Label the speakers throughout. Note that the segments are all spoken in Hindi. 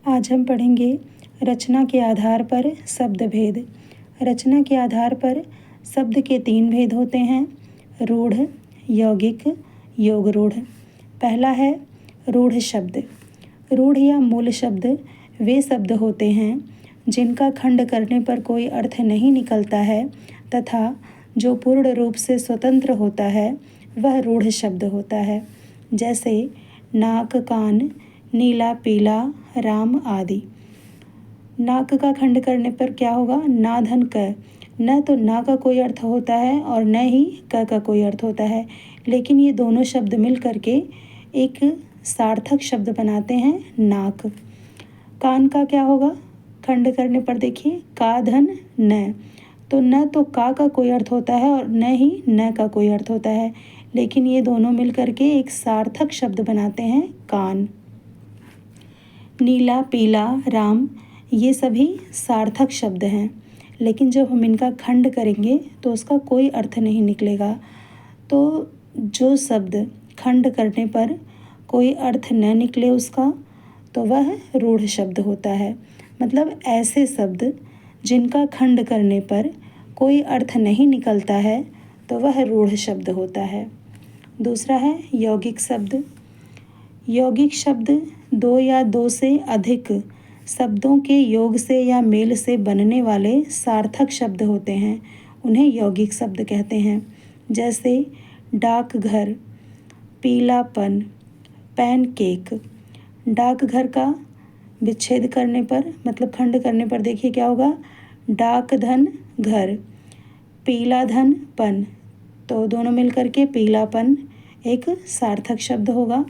Speaker 1: आज हम पढ़ेंगे रचना के आधार पर शब्द भेद। रचना के आधार पर शब्द के 3 भेद होते हैं, रूढ़, यौगिक, योग रूढ़। पहला है रूढ़ शब्द। रूढ़ या मूल शब्द वे शब्द होते हैं जिनका खंड करने पर कोई अर्थ नहीं निकलता है तथा जो पूर्ण रूप से स्वतंत्र होता है वह रूढ़ शब्द होता है। जैसे नाक, कान, नीला, पीला, राम आदि। नाक का खंड करने पर क्या होगा? ना धन क। न तो ना का कोई अर्थ होता है और न ही क का कोई अर्थ होता है, लेकिन ये दोनों शब्द मिल करके एक सार्थक शब्द बनाते हैं नाक। कान का क्या होगा? खंड करने पर देखिए का धन न, तो न तो का कोई अर्थ होता है और न ही न का कोई अर्थ होता है, लेकिन ये दोनों मिल करके एक सार्थक शब्द बनाते हैं कान। नीला, पीला, राम ये सभी सार्थक शब्द हैं, लेकिन जब हम इनका खंड करेंगे तो उसका कोई अर्थ नहीं निकलेगा। तो जो शब्द खंड करने पर कोई अर्थ न निकले उसका, तो वह रूढ़ शब्द होता है। मतलब ऐसे शब्द जिनका खंड करने पर कोई अर्थ नहीं निकलता है तो वह रूढ़ शब्द होता है। दूसरा है यौगिक शब्द। यौगिक शब्द 2 या 2 से अधिक शब्दों के योग से या मेल से बनने वाले सार्थक शब्द होते हैं, उन्हें यौगिक शब्द कहते हैं। जैसे डाकघर, पीलापन, पैनकेक। डाकघर का विच्छेद करने पर मतलब खंड करने पर देखिए क्या होगा? डाक धन घर, पीला धन पन, तो दोनों मिल करके पीलापन एक सार्थक शब्द होगा।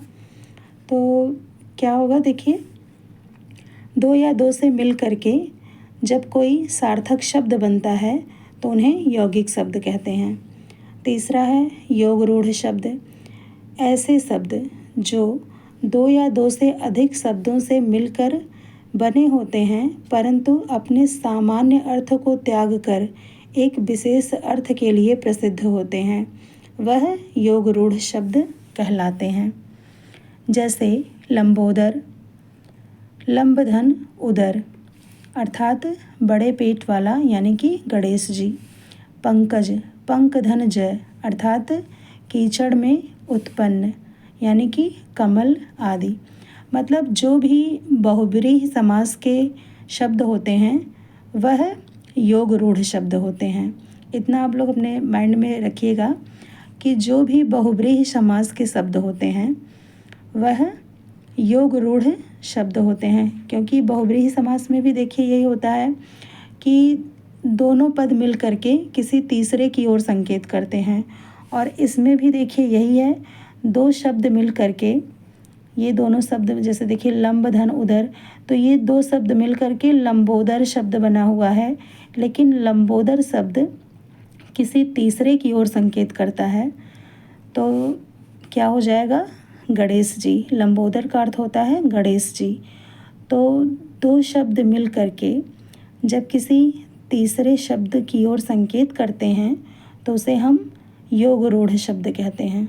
Speaker 1: तो क्या होगा देखिए, 2 या 2 से मिल करके जब कोई सार्थक शब्द बनता है तो उन्हें यौगिक शब्द कहते हैं। तीसरा है योग रूढ़ शब्द। ऐसे शब्द जो 2 या 2 से अधिक शब्दों से मिलकर बने होते हैं परंतु अपने सामान्य अर्थ को त्याग कर एक विशेष अर्थ के लिए प्रसिद्ध होते हैं, वह योग रूढ़ शब्द कहलाते हैं। जैसे लंबोदर, लंबधन उदर अर्थात बड़े पेट वाला यानी कि गणेश जी। पंकज, पंक धन जय अर्थात कीचड़ में उत्पन्न यानी कि कमल आदि। मतलब जो भी बहुब्रीहि समास के शब्द होते हैं वह योग रूढ़ शब्द होते हैं। इतना आप लोग अपने माइंड में रखिएगा कि जो भी बहुब्रीहि समास के शब्द होते हैं वह योग रूढ़ शब्द होते हैं, क्योंकि बहुब्रीहि समास में भी देखिए यही होता है कि दोनों पद मिल करके किसी तीसरे की ओर संकेत करते हैं, और इसमें भी देखिए यही है, 2 शब्द मिल करके ये दोनों शब्द जैसे देखिए लंब धन उदर, तो ये 2 शब्द मिल करके लंबोदर शब्द बना हुआ है, लेकिन लंबोदर शब्द किसी तीसरे की ओर संकेत करता है, तो क्या हो जाएगा? गणेश जी। लंबोदर का अर्थ होता है गणेश जी। तो 2 शब्द मिल करके जब किसी तीसरे शब्द की ओर संकेत करते हैं तो उसे हम योग रूढ़ शब्द कहते हैं।